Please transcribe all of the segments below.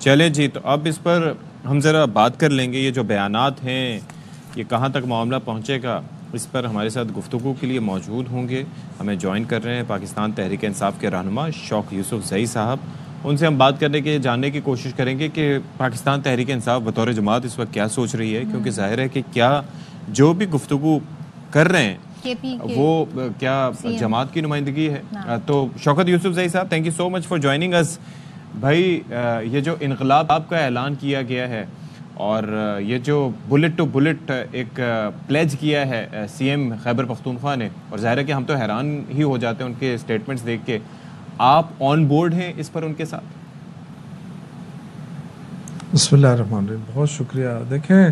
چلے جی، تو اب اس پر ہم ذرا بات کر لیں گے. یہ جو بیانات ہیں یہ کہاں تک معاملہ پہنچے گا، اس پر ہمارے ساتھ گفتگو کے لیے موجود ہوں گے. ہمیں جوائن کر رہے ہیں پاکستان تحریک انصاف کے رہنما شوق یوسف زئی صاحب. ان سے ہم بات کرنے کے جاننے کی کوشش کریں گے کہ پاکستان تحریک انصاف بطور جماعت اس وقت کیا سوچ رہی ہے، کیونکہ ظاہر ہے کہ کیا جو بھی گفتگو کر رہے ہیں وہ کیا جماعت کی نمائندگی ہے. تو شوکت یوسف زئی صاحب، thank you so much for joining اس. بھائی، یہ جو انقلاب آپ کا اعلان کیا گیا ہے اور یہ جو بلٹ ٹو بلٹ ایک پلیج کیا ہے سی ایم خیبر پختونخوا نے، اور ظاہر ہے کہ ہم تو حیران ہی ہو جاتے ہیں ان کے سٹیٹمنٹس دیکھ کے، آپ آن بورڈ ہیں اس پر ان کے ساتھ؟ بسم اللہ الرحمن الرحیم، بہت شکریہ. دیکھیں،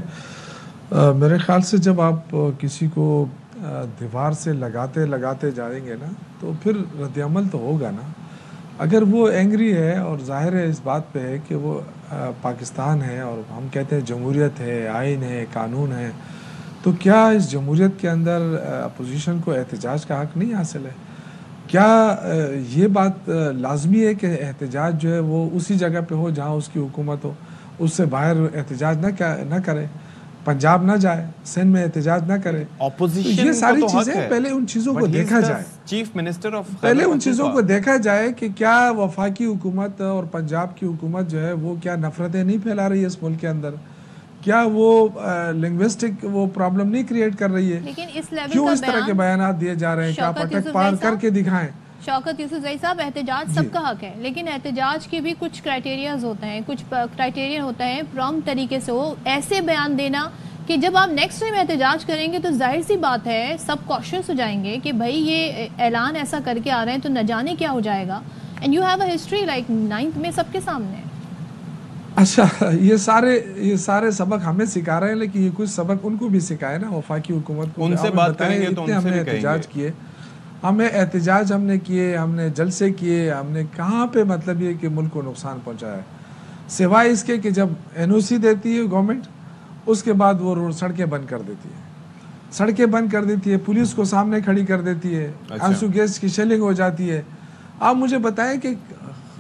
میرے خیال سے جب آپ کسی کو دیوار سے لگاتے جائیں گے نا تو پھر رد عمل تو ہوگا نا. اگر وہ اینگری ہے اور ظاہر ہے اس بات پہ ہے کہ وہ پاکستان ہے اور ہم کہتے ہیں جمہوریت ہے، آئین ہے، قانون ہے، تو کیا اس جمہوریت کے اندر اپوزیشن کو احتجاج کا حق نہیں حاصل ہے؟ کیا یہ بات لازمی ہے کہ احتجاج جو ہے وہ اسی جگہ پہ ہو جہاں اس کی حکومت ہو، اس سے باہر احتجاج نہ کرے، پنجاب نہ جائے، سندھ میں احتجاج نہ کرے؟ یہ ساری چیزیں پہلے ان چیزوں کو دیکھا جائے، چیف منسٹر آف پہلے ان چیزوں کو دیکھا جائے کہ کیا وفاقی حکومت اور پنجاب کی حکومت جو ہے وہ کیا نفرتیں نہیں پھیلا رہی ہے اس ملک کے اندر، کیا وہ لنگوسٹک وہ پرابلم نہیں کریٹ کر رہی ہے؟ لیکن اس لیول کیوں کا اس طرح کے بیانات دیے جا رہے ہیں کہ آپ اٹک پار کر کے دکھائیں؟ شوکت یوسف زئی صاحب، احتجاج سب کا حق ہے، لیکن احتجاج کے بھی کچھ کرائٹیریاز ہوتے ہیں، کچھ کرائٹیریا ہوتا ہے پرامپٹ طریقے سے ہو ایسے بیان دینا کہ جب آپ نیکسٹ ٹائم احتجاج کریں گے تو ظاہر سی بات ہے سب کوشش ہو جائیں گے کہ بھائی یہ اعلان ایسا کر کے آ رہے ہیں تو نہ جانے کیا ہو جائے گا. And you have a history like 9th میں سب کے سامنے. اچھا، یہ سارے سبق ہمیں سکھا رہے ہیں، لیکن یہ کچھ سبق ان کو بھی سکھائے نا وفاقی حکومت کو. ان سے بات کریں گے تو ان سے بھی احتجاج کیے، احتجاج ہم نے کیے، ہم نے جلسے کیے، ہم نے کہاں پہ مطلب یہ کہ ملک کو نقصان پہنچایا ہے، سوائے اس کے کہ جب این او سی دیتی ہے گورنمنٹ اس کے بعد وہ سڑکیں بند کر دیتی ہے، پولیس کو سامنے کھڑی کر دیتی ہے، آنسو گیس کی شیلنگ ہو جاتی ہے. آپ مجھے بتائیں کہ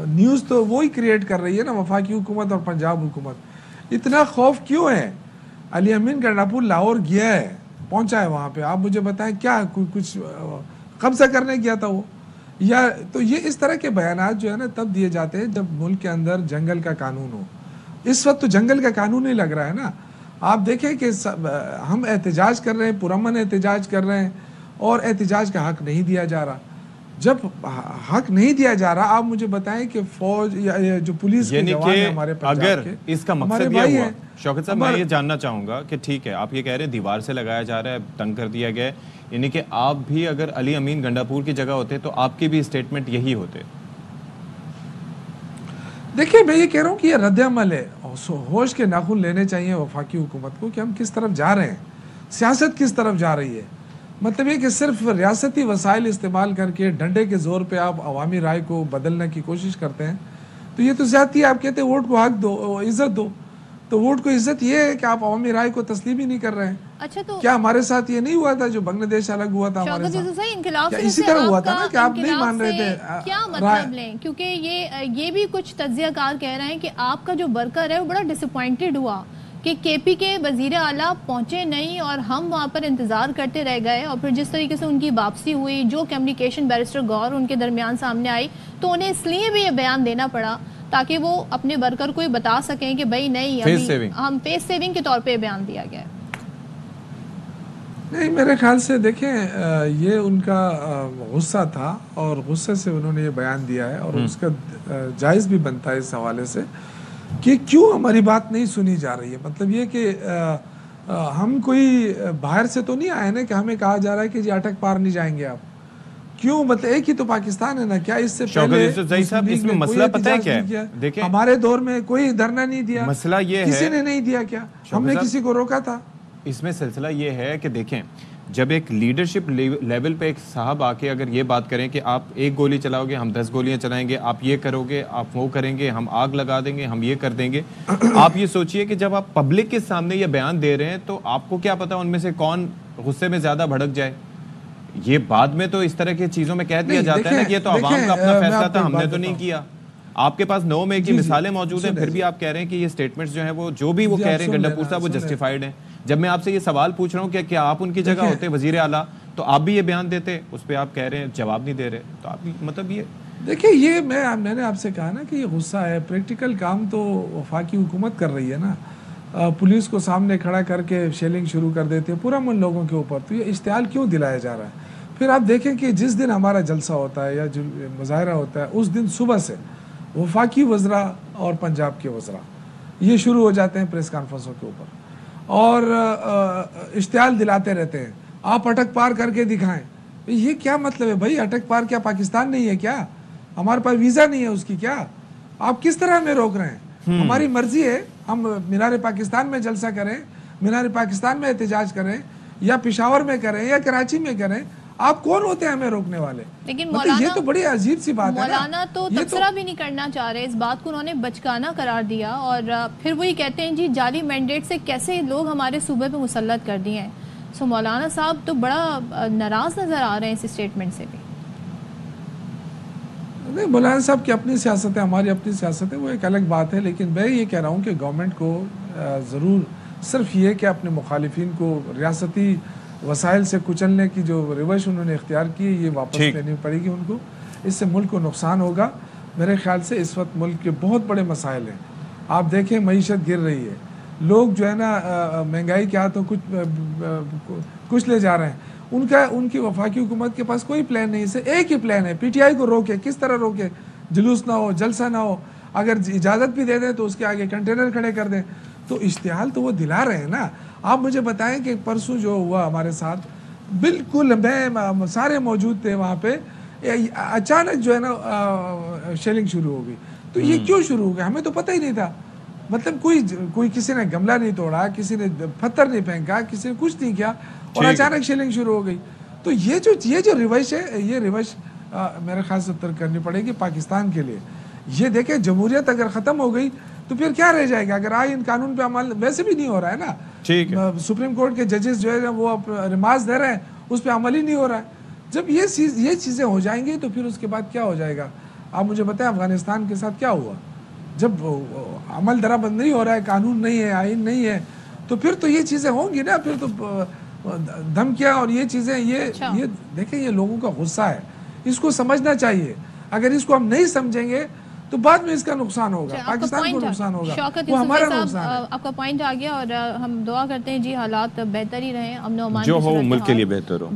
نیوز تو وہی کریٹ کر رہی ہے نا وفاقی حکومت اور پنجاب حکومت. اتنا خوف کیوں ہے؟ علی امین گنڈاپور لاہور گیا ہے، پہنچا ہے وہاں پہ، آپ مجھے بتائیں کیا کچھ قبضہ کرنے گیا تھا وہ؟ یا تو یہ اس طرح کے بیانات جو ہے نا تب دیے جاتے ہیں جب ملک کے اندر جنگل کا قانون ہو. اس وقت تو جنگل کا قانون ہی لگ رہا ہے نا. آپ دیکھیں کہ ہم احتجاج کر رہے ہیں، پرامن احتجاج کر رہے ہیں اور احتجاج کا حق نہیں دیا جا رہا. جب حق نہیں دیا جا رہا، آپ مجھے بتائیں کہ فوج یا جو پولیس کے جوان ہیں ہمارے پنجاب کے، اگر اس کا مقصد یہ ہوا، شوکت صاحب میں یہ جاننا چاہوں گا کہ ٹھیک ہے آپ یہ کہہ رہے ہیں دیوار سے لگایا جا رہا ہے، تنگ کر دیا گیا ہے، یعنی کہ آپ بھی اگر علی امین گنڈاپور کی جگہ ہوتے تو آپ کی بھی اسٹیٹمنٹ یہی ہوتے؟ دیکھیں، میں یہ کہہ رہا ہوں کہ یہ رد عمل ہے، ہوش کے ناخن لینے چاہیے وفاقی حکومت کو کہ ہم کس طرف جا رہے ہیں، سیاست کس طرف جا رہی ہے. مطلب یہ کہ صرف ریاستی وسائل استعمال کر کے ڈنڈے کے زور پہ آپ عوامی رائے کو بدلنے کی کوشش کرتے ہیں تو یہ تو زیادتی ہے. آپ کہتے ہیں ووٹ کو حق دو، عزت دو، تو ووٹ کو عزت یہ ہے کہ آپ عوامی رائے کو تسلیم ہی نہیں کر رہے ہیں. اچھا، تو کیا ہمارے ساتھ یہ نہیں ہوا تھا جو بنگلہ دیش الگ ہوا تھا ہمارے ساتھ؟ اسی طرح ہوا تھا نا کہ آپ نہیں مان رہے تھے. کیا مطلب لیں؟ کیونکہ یہ بھی کچھ تجزیہ کار کہہ رہے ہیں کہ آپ کا جو ورکر ہے وہ بڑا ڈس اپوائنٹڈ ہوا کہ کے پی کے وزیر اعلیٰ پہنچے نہیں اور ہم وہاں پر انتظار کرتے رہ گئے، اور پھر جس طریقے سے ان کی واپسی ہوئی، جو کمیونیکیشن بیرسٹر گور ان کے درمیان سامنے آئی، تو انہیں اس لیے بھی یہ بیان دینا پڑا تاکہ وہ اپنے ورکر کو یہ بتا سکیں کہ بھائی نہیں، ہم فیس سیونگ کے طور پہ بیان دیا گیا ہے. نہیں، میرے خیال سے دیکھیں یہ ان کا غصہ تھا اور غصے سے انہوں نے یہ بیان دیا ہے، اور اس کا جائز بھی بنتا ہے اس حوالے سے کہ کیوں ہماری بات نہیں سنی جا رہی ہے. مطلب یہ کہ ہم کوئی باہر سے تو نہیں آئے نا کہ ہمیں کہا جا رہا ہے کہ جی اٹک پار نہیں جائیں گے آپ. کیوں؟ مطلب ایک ہی تو پاکستان ہے نا. کیا اس سے پہلے اس میں مسئلہ پتہ ہے کیا ہے؟ دیکھیں، ہمارے دور میں کوئی دھرنا نہیں دیا، مسئلہ یہ ہے کسی نے نہیں دیا. کیا ہم نے کسی کو روکا تھا؟ اس میں سلسلہ یہ ہے کہ دیکھیں، جب ایک لیڈرشپ لیول پہ ایک صاحب آ کے اگر یہ بات کریں کہ آپ ایک گولی چلاؤ گے ہم 10 گولیاں چلائیں گے، آپ یہ کرو گے آپ وہ کریں گے، ہم آگ لگا دیں گے، ہم یہ کر دیں گے. آپ یہ سوچئے کہ جب آپ پبلک کے سامنے یہ بیان دے رہے ہیں تو آپ کو کیا پتا ان میں سے کون غصے میں زیادہ بھڑک جائے. یہ بعد میں تو اس طرح کی چیزوں میں کہہ دیا جاتا ہے نا کہ یہ تو عوام کا اپنا فیصلہ تھا، ہم نے تو نہیں کیا. آپ کے پاس 9 میں کی مثالیں موجود ہیں، پھر بھی آپ کہہ رہے ہیں کہ یہ سٹیٹمنٹس جو ہیں وہ جو بھی وہ کہہ رہے ہیں گنڈاپور صاحب وہ جسٹیفائیڈ ہیں. جب میں آپ سے یہ سوال پوچھ رہا ہوں کہ کیا آپ ان کی جگہ ہوتے وزیر اعلیٰ تو آپ بھی یہ بیان دیتے، اس پہ آپ کہہ رہے ہیں جواب نہیں دے رہے، تو آپ مطلب یہ دیکھیں یہ میں نے آپ سے کہا نا کہ یہ غصہ ہے. پریکٹیکل کام تو وفاقی حکومت کر رہی ہے نا. پولیس کو سامنے کھڑا کر کے شیلنگ شروع کر دیتے ہیں پورا من لوگوں کے اوپر. تو یہ اشتعال کیوں دلایا جا رہا ہے؟ پھر آپ دیکھیں کہ جس دن ہمارا جلسہ ہوتا ہے یا مظاہرہ ہوتا ہے اس دن صبح سے وفاقی وزراء اور پنجاب کے وزراء یہ شروع ہو جاتے ہیں پریس کانفرنسوں کے اوپر اور اشتعال دلاتے رہتے ہیں. آپ اٹک پار کر کے دکھائیں. یہ کیا مطلب ہے بھائی؟ اٹک پار کیا پاکستان نہیں ہے کیا؟ ہمارے پاس ویزا نہیں ہے اس کی کیا؟ آپ کس طرح ہمیں روک رہے ہیں؟ ہماری مرضی ہے ہم مینار پاکستان میں جلسہ کریں، مینار پاکستان میں احتجاج کریں، یا پشاور میں کریں یا کراچی میں کریں. آپ کون ہوتے ہیں ہمیں روکنے والے؟ لیکن یہ تو بڑی عجیب سی بات ہے. مولانا تو تبصرہ بھی نہیں کرنا چاہ رہے، اس بات کو انہوں نے بچکانا قرار دیا اور پھر وہی کہتے ہیں جی جعلی مینڈیٹ سے کیسے لوگ ہمارے صوبے پہ مسلط کر دیے ہیں. سو مولانا صاحب تو بڑا ناراض نظر آ رہے ہیں اس اسٹیٹمنٹ سے بھی. نہیں، مولانا صاحب کی اپنی سیاست ہے، ہماری اپنی سیاست ہے، وہ ایک الگ بات ہے. لیکن میں یہ کہہ رہا ہوں کہ گورنمنٹ کو ضرور صرف یہ کہ اپنے مخالفین کو ریاستی وسائل سے کچلنے کی جو روش انہوں نے اختیار کی ہے یہ واپس لینی پڑے گی ان کو. اس سے ملک کو نقصان ہوگا. میرے خیال سے اس وقت ملک کے بہت بڑے مسائل ہیں. آپ دیکھیں معیشت گر رہی ہے، لوگ جو ہے نا مہنگائی کے ہاتھوں کچھ لے جا رہے ہیں. ان کی وفاقی حکومت کے پاس کوئی پلان نہیں. اسے ایک ہی پلان ہے، پی ٹی آئی کو روکے. کس طرح روکے؟ جلوس نہ ہو، جلسہ نہ ہو. اگر اجازت بھی دے دیں تو اس کے آگے کنٹینر کھڑے کر دیں. تو اشتعال تو وہ دلا رہے ہیں نا. آپ مجھے بتائیں کہ پرسوں جو ہوا ہمارے ساتھ، بالکل میں سارے موجود تھے وہاں پہ، اچانک جو ہے نا شیلنگ شروع ہو گئی. تو یہ کیوں شروع ہو گیا؟ ہمیں تو پتہ ہی نہیں تھا. مطلب کوئی کسی نے گملہ نہیں توڑا، کسی نے پتھر نہیں پھینکا، کسی نے کچھ نہیں کیا اور اچانک شیلنگ شروع ہو گئی. تو یہ جو روش ہے، یہ روش میرے خیال سے ترک کرنی پڑے گی پاکستان کے لیے. یہ دیکھیں جمہوریت اگر ختم ہو گئی تو پھر کیا رہ جائے گا؟ اگر آئین قانون پہ عمل ویسے بھی نہیں ہو رہا ہے نا. سپریم کورٹ کے ججز جو ہے وہ ریمارکس دے رہے ہیں، اس پہ عمل ہی نہیں ہو رہا ہے. جب یہ چیزیں ہو جائیں گی تو پھر اس کے بعد کیا ہو جائے گا؟ آپ مجھے بتائیں افغانستان کے ساتھ کیا ہوا؟ جب عمل درآمد نہیں ہو رہا ہے، قانون نہیں ہے، آئین نہیں ہے، تو پھر تو یہ چیزیں ہوں گی نا. پھر تو دھمکیاں اور یہ چیزیں یہ دیکھیں یہ لوگوں کا غصہ ہے. اس کو سمجھنا چاہیے. اگر اس کو ہم نہیں سمجھیں گے تو بعد میں اس کا نقصان ہوگا، پاکستان کو نقصان ہوگا، وہ ہمارا نقصان ہے. آپ کا پوائنٹ آ گیا اور ہم دعا کرتے ہیں جی حالات بہتر ہی رہیں، امن و امان جو ہو ملک کے لیے بہتر ہو.